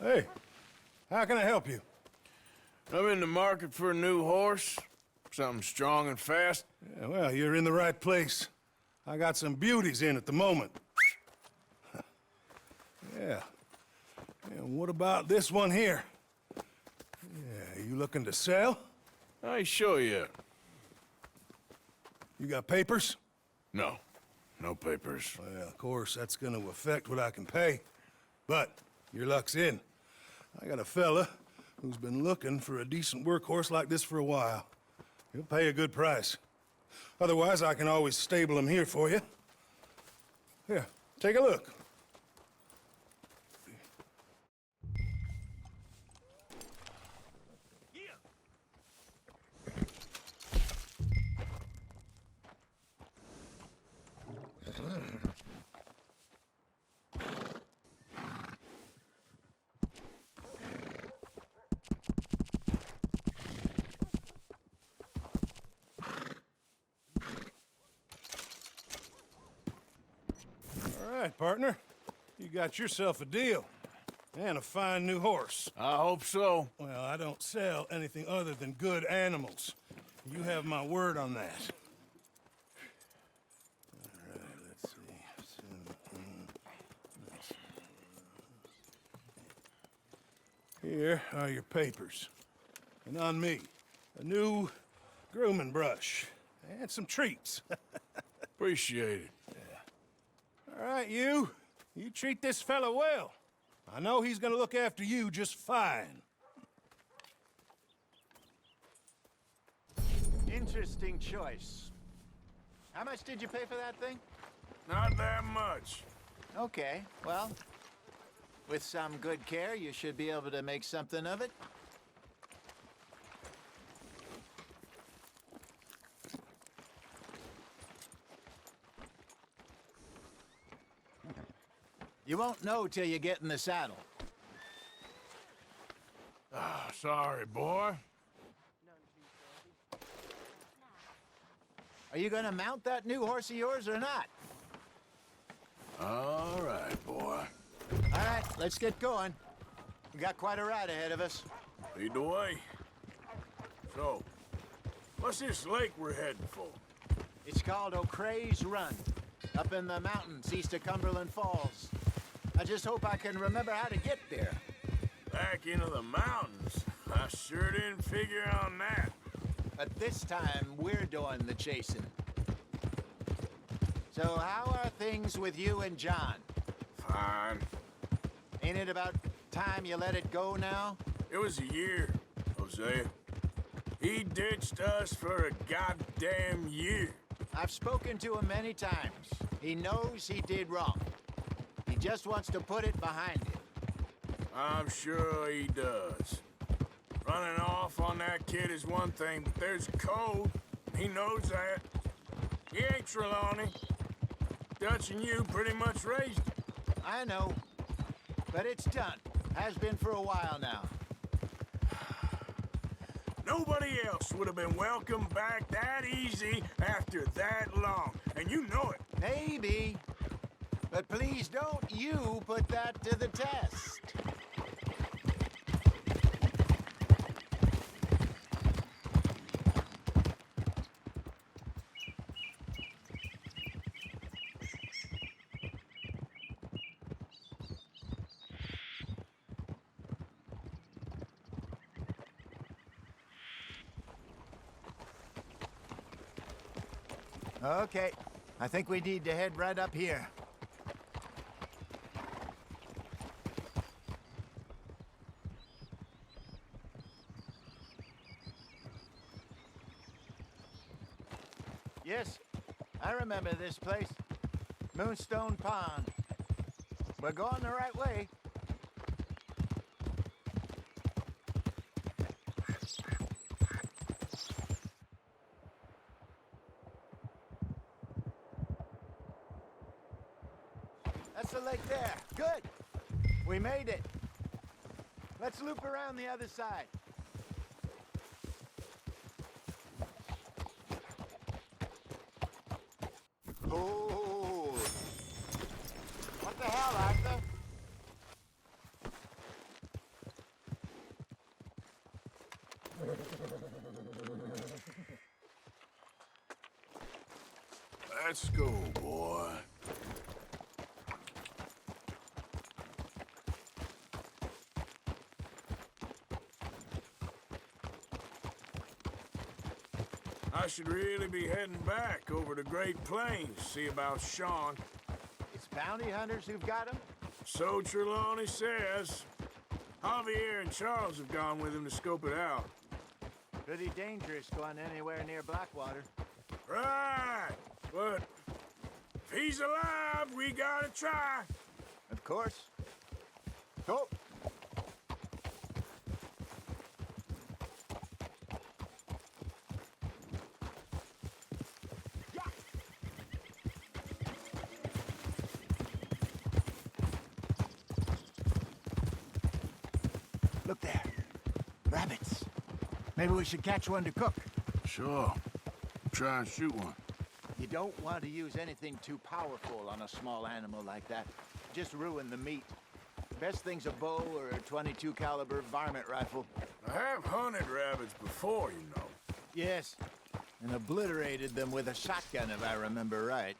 E: Hey, how can I help you?
B: I'm in the market for a new horse. Something strong and fast.
E: Yeah, well, you're in the right place. I got some beauties in at the moment. Yeah. And what about this one here? Yeah, you looking to sell?
B: I show you.
E: You got papers?
B: No. No papers.
E: Well, of course, that's gonna affect what I can pay. But
U: Your luck's in. I got a fella who's been looking for a decent workhorse like this for a while. He'll pay a good price. Otherwise, I can always stable him here for you. Here, take a look. All right, partner. You got yourself a deal. And a fine new horse.
B: I hope so.
U: Well, I don't sell anything other than good animals. You have my word on that. All right, let's see. Here are your papers. And on me, a new grooming brush. And some treats.
B: Appreciate it.
U: All right, you treat this fella well. I know he's gonna look after you just fine.
A: Interesting choice. How much did you pay for that thing?
B: Not that much.
A: Okay, well, with some good care, you should be able to make something of it. You won't know till you get in the saddle.
B: Ah, sorry, boy.
A: Are you gonna mount that new horse of yours or not?
B: All right, boy.
A: All right, let's get going. We got quite a ride ahead of us.
B: Lead the way. So, what's this lake we're heading for?
A: It's called O'Creagh's Run, up in the mountains east of Cumberland Falls. I just hope I can remember how to get there.
B: Back into the mountains? I sure didn't figure on that.
A: But this time, we're doing the chasing. So how are things with you and John?
B: Fine.
A: Ain't it about time you let it go now?
B: It was a year, Hosea. He ditched us for a goddamn year.
A: I've spoken to him many times. He knows he did wrong. He just wants to put it behind him.
B: I'm sure he does. Running off on that kid is one thing, but there's code. He knows that. He ain't Trelawney. Dutch and you pretty much raised him.
A: I know. But it's done. Has been for a while now.
B: Nobody else would have been welcomed back that easy after that long. And you know it.
A: Maybe. But please don't you put that to the test. Okay, I think we need to head right up here. Yes, I remember this place. Moonstone Pond. We're going the right way. That's the lake there. Good. We made it. Let's loop around the other side. Oh. What the hell, Arthur?
B: Let's go, boy. I should really be heading back over to Great Plains, see about Sean.
A: It's bounty hunters who've got him?
B: So Trelawney says. Javier and Charles have gone with him to scope it out.
A: Pretty dangerous going anywhere near Blackwater.
B: Right, but if he's alive, we gotta try.
A: Of course. Go. Look there. Rabbits. Maybe we should catch one to cook.
B: Sure. Try and shoot one.
A: You don't want to use anything too powerful on a small animal like that. Just ruin the meat. Best thing's a bow or a .22 caliber varmint rifle.
B: I have hunted rabbits before, you know.
A: Yes, and obliterated them with a shotgun if I remember right.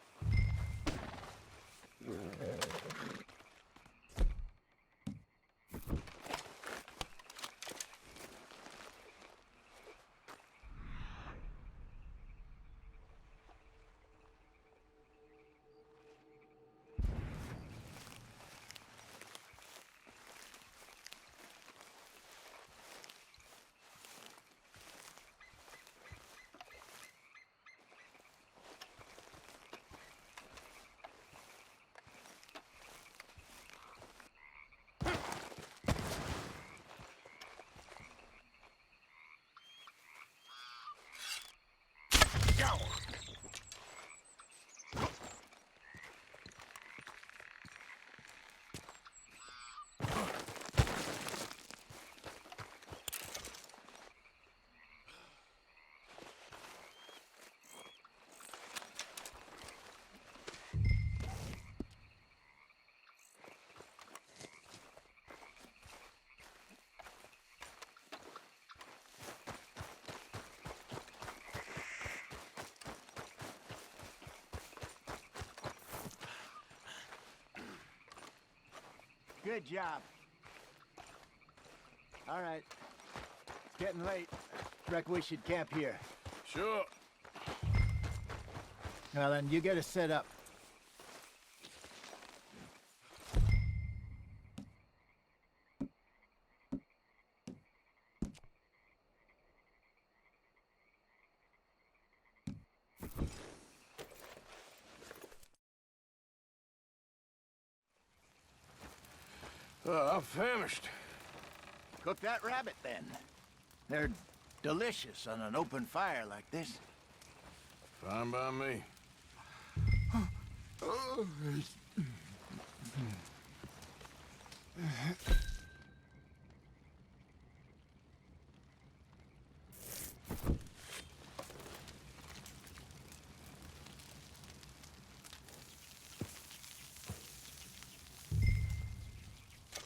A: Good job. All right. It's getting late. Reckon we should camp here.
B: Sure.
A: Well, then you get us set up.
B: I'm famished.
A: Cook that rabbit, then. They're delicious on an open fire like this.
B: Fine by me.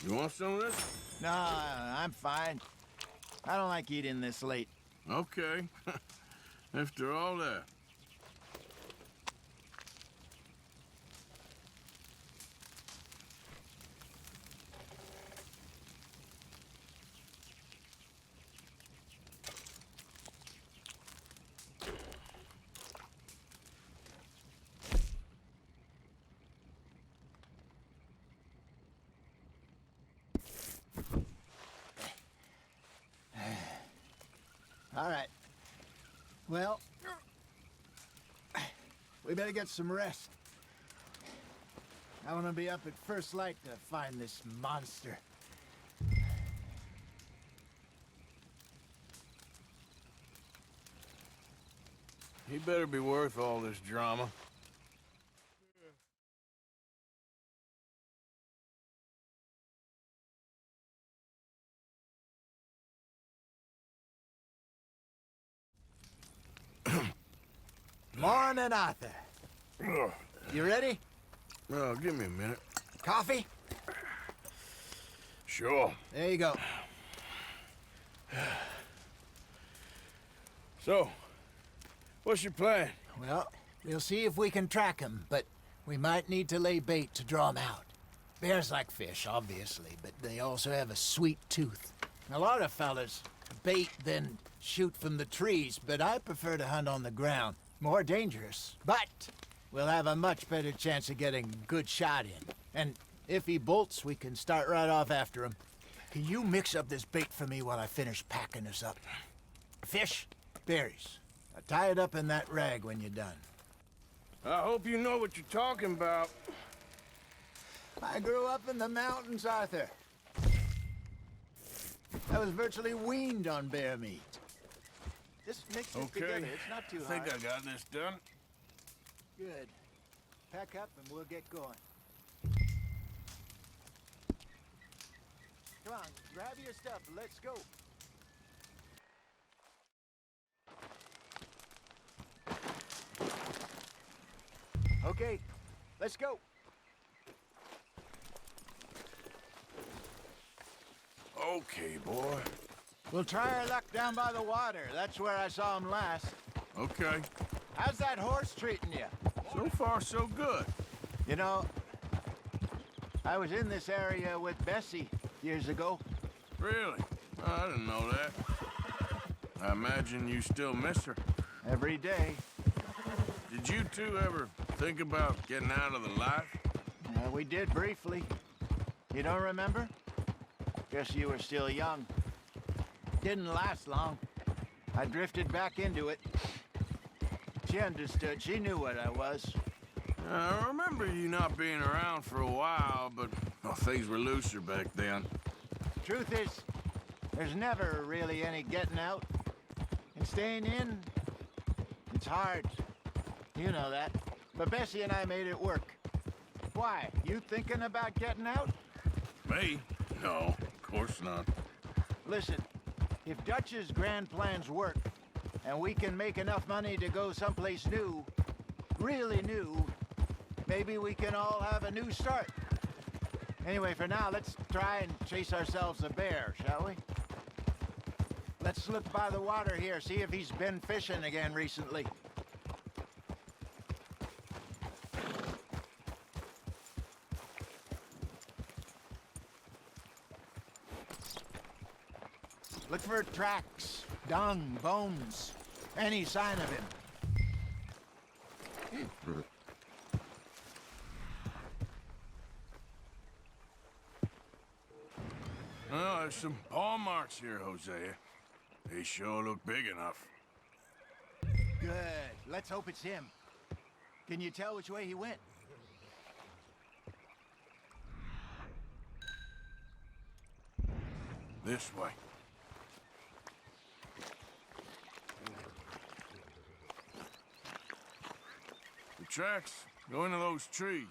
B: You want some of this?
A: No, I'm fine. I don't like eating this late.
B: Okay. After all that.
A: All right. Well, we better get some rest. I want to be up at first light to find this monster.
B: He better be worth all this drama.
A: Morning, Arthur. You ready?
B: Well, give me a minute.
A: Coffee?
B: Sure.
A: There you go.
B: So, what's your plan?
A: Well, we'll see if we can track him, but we might need to lay bait to draw him out. Bears like fish, obviously, but they also have a sweet tooth. A lot of fellas bait, then shoot from the trees, but I prefer to hunt on the ground. More dangerous, but we'll have a much better chance of getting a good shot in. And If he bolts, we can start right off after him. Can you mix up this bait for me while I finish packing this up? Fish, berries. Now tie it up in that rag when you're done.
B: I hope you know what you're talking about.
A: I grew up in the mountains, Arthur. I was virtually weaned on bear meat. Just mix it together. It's not too hard.
B: I think I got this done.
A: Good. Pack up and we'll get going. Come on, grab your stuff. Let's go. Okay, let's go.
B: Okay, boy.
A: We'll try our luck down by the water. That's where I saw him last.
B: Okay.
A: How's that horse treating you?
B: So far, so good.
A: You know, I was in this area with Bessie years ago.
B: Really? I didn't know that. I imagine you still miss her.
A: Every day.
B: Did you two ever think about getting out of the life?
A: We did briefly. You don't remember? Guess you were still young. Didn't last long. I drifted back into it. She understood. She knew what I was.
B: I remember you not being around for a while, but things were looser back then.
A: Truth is, there's never really any getting out. And staying in, it's hard. You know that. But Bessie and I made it work. Why? You thinking about getting out?
B: Me? No, of course not.
A: Listen, if Dutch's grand plans work, and we can make enough money to go someplace new, really new, maybe we can all have a new start. Anyway, for now, let's try and chase ourselves a bear, shall we? Let's look by the water here, see if he's been fishing again recently. Look for tracks, dung, bones, any sign of him.
B: Well, there's some paw marks here, Hosea. They sure look big enough.
A: Good. Let's hope it's him. Can you tell which way he went?
B: This way. The tracks go into those trees.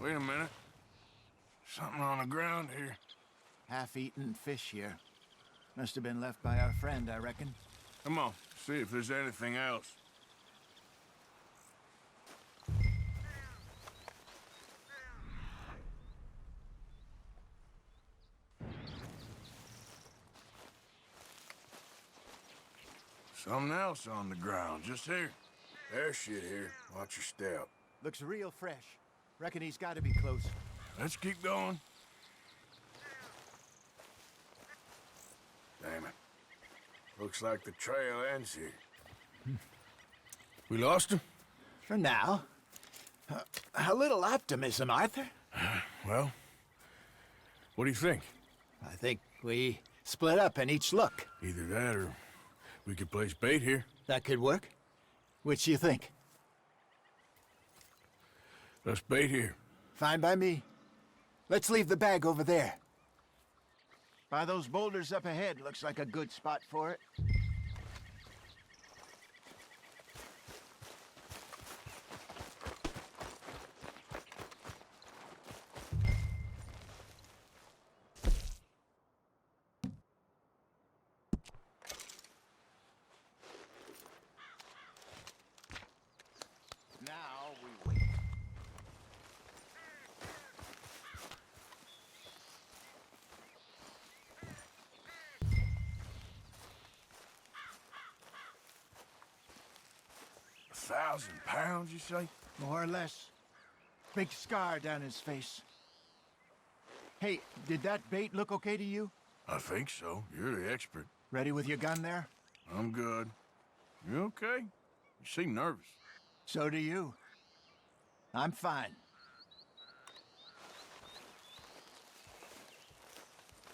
B: Wait a minute. Something on the ground here.
A: Half-eaten fish here. Must have been left by our friend, I reckon.
B: Come on, see if there's anything else. Something else on the ground, just here. There's shit here. Watch your step.
A: Looks real fresh. Reckon he's got to be close.
B: Let's keep going. Damn it. Looks like the trail ends here. We lost him?
A: For now. A little optimism, Arthur.
B: Well, what do you think?
A: I think we split up and each look.
B: Either that or we could place bait here.
A: That could work. Which do you think?
B: Let's bait here.
A: Fine by me. Let's leave the bag over there. By those boulders up ahead, looks like a good spot for it. Now we wait.
B: £1,000, you say?
A: More or less. Big scar down his face. Hey, did that bait look okay to you?
B: I think so. You're the expert.
A: Ready with your gun there?
B: I'm good. You okay? You seem nervous.
A: So do you. I'm fine.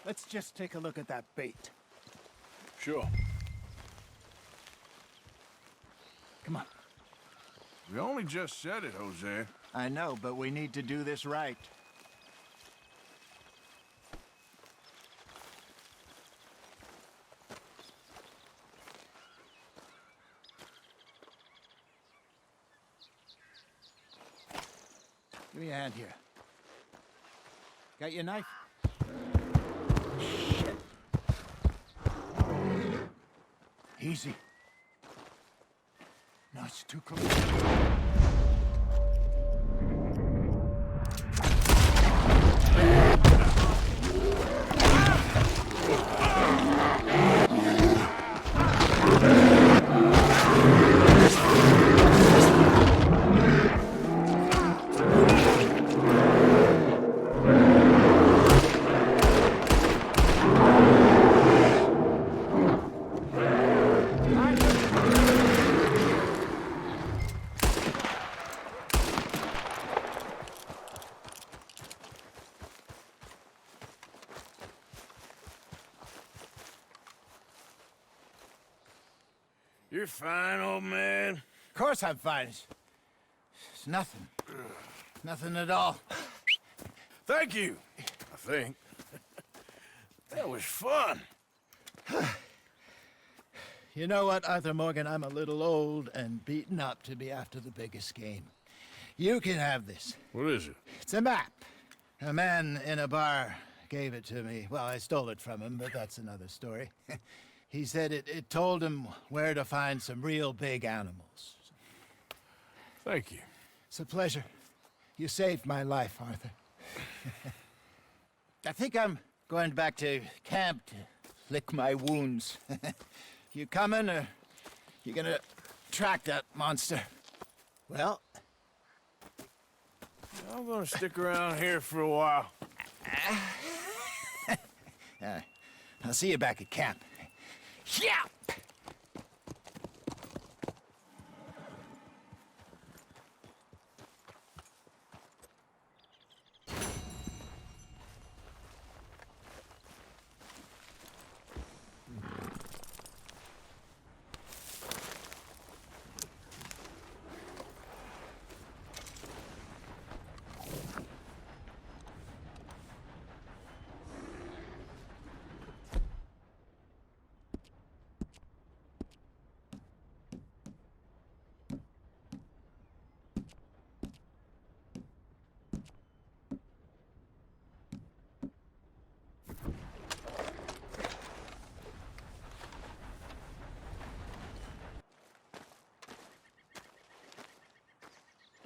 A: Let's just take a look at that bait.
B: Sure.
A: Come on.
B: We only just said it, Jose.
A: I know, but we need to do this right. Give me a hand here. Got your knife? Shit. Easy. No, it's too close.
B: You're fine, old man.
A: Of course I'm fine. It's nothing. Nothing at all.
B: Thank you, I think. That was fun.
A: You know what, Arthur Morgan? I'm a little old and beaten up to be after the biggest game. You can have this.
B: What is it?
A: It's a map. A man in a bar gave it to me. Well, I stole it from him, but that's another story. He said it told him where to find some real big animals.
B: Thank you.
A: It's a pleasure. You saved my life, Arthur. I think I'm going back to camp to lick my wounds. You coming, or you gonna track that monster? Well,
B: I'm gonna stick around here for a while.
A: I'll see you back at camp. Yeah!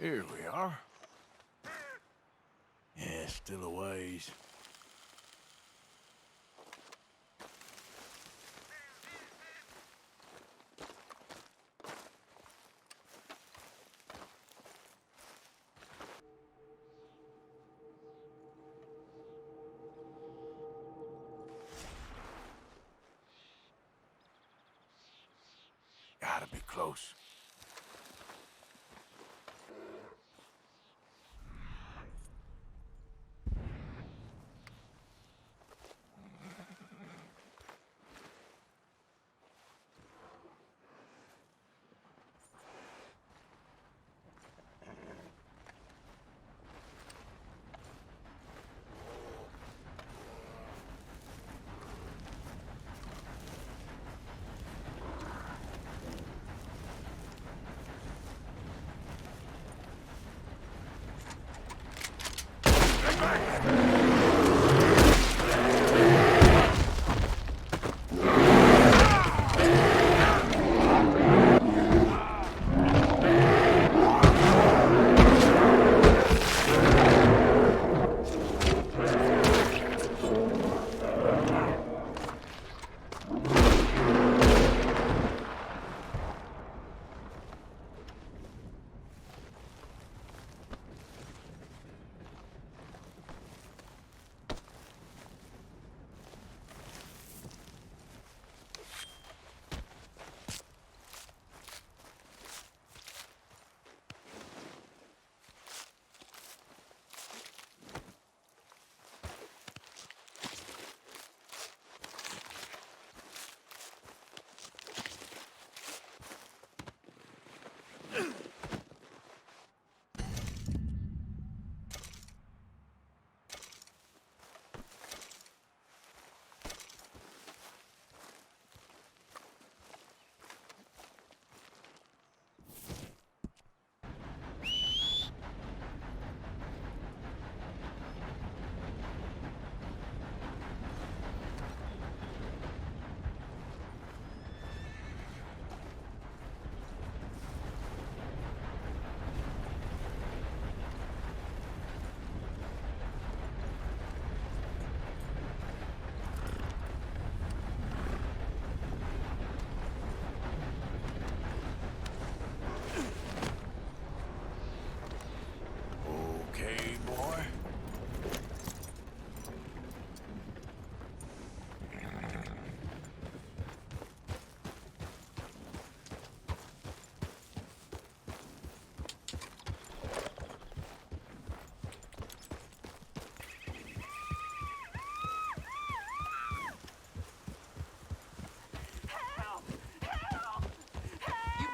B: Here we are. Yeah, still a ways. Gotta be close.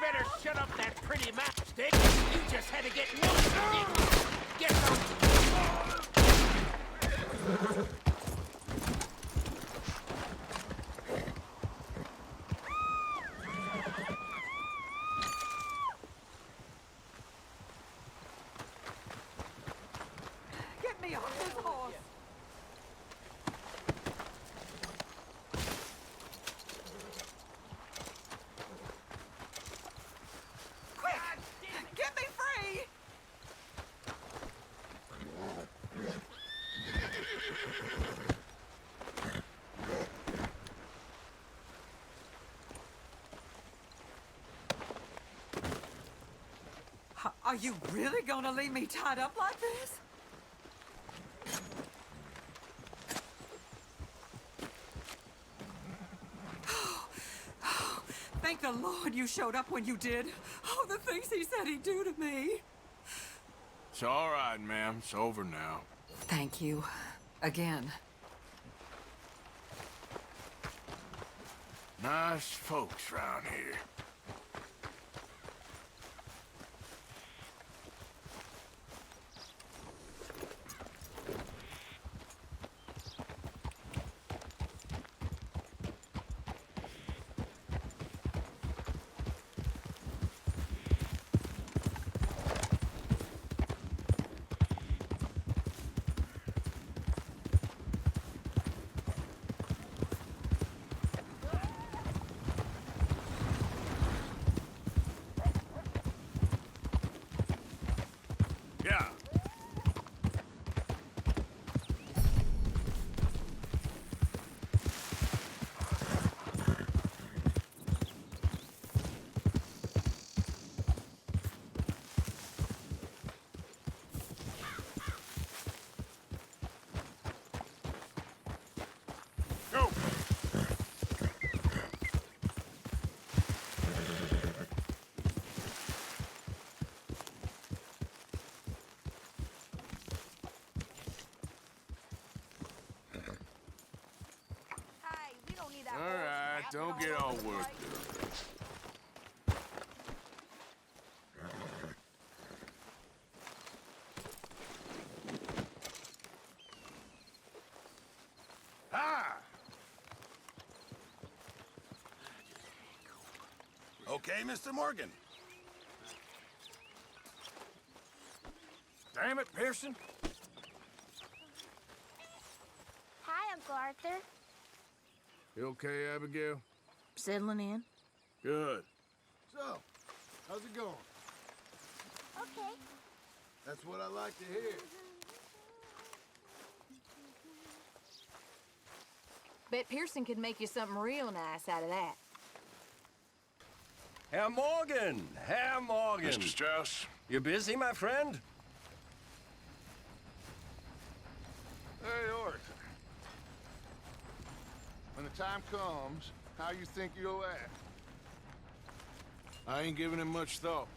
G: better shut up that pretty mouth, Stick. You just had to get one. Get some.
C: Get me off this horse. Quick! Get me free! Are you really gonna leave me tied up like this? Thank the Lord you showed up when you did. Oh, the things he said he'd do to me.
B: It's all right, ma'am. It's over now.
C: Thank you. Again.
B: Nice folks round here. Yeah. Go.
K: Hey, we don't need that.
B: All right, don't get all worked up. Ah!
E: Okay, Mr. Morgan.
B: Damn it, Pearson.
M: Hi, Uncle Arthur.
B: You okay, Abigail?
L: Settling in.
B: Good.
E: So, how's it going?
M: Okay.
E: That's what I like to hear.
K: Bet Pearson could make you something real nice out of that.
F: Herr Morgan! Herr Morgan!
B: Mr. Strauss?
F: You busy, my friend?
E: Hey, Arthur. When the time comes, how you think you'll act?
B: I ain't giving him much thought.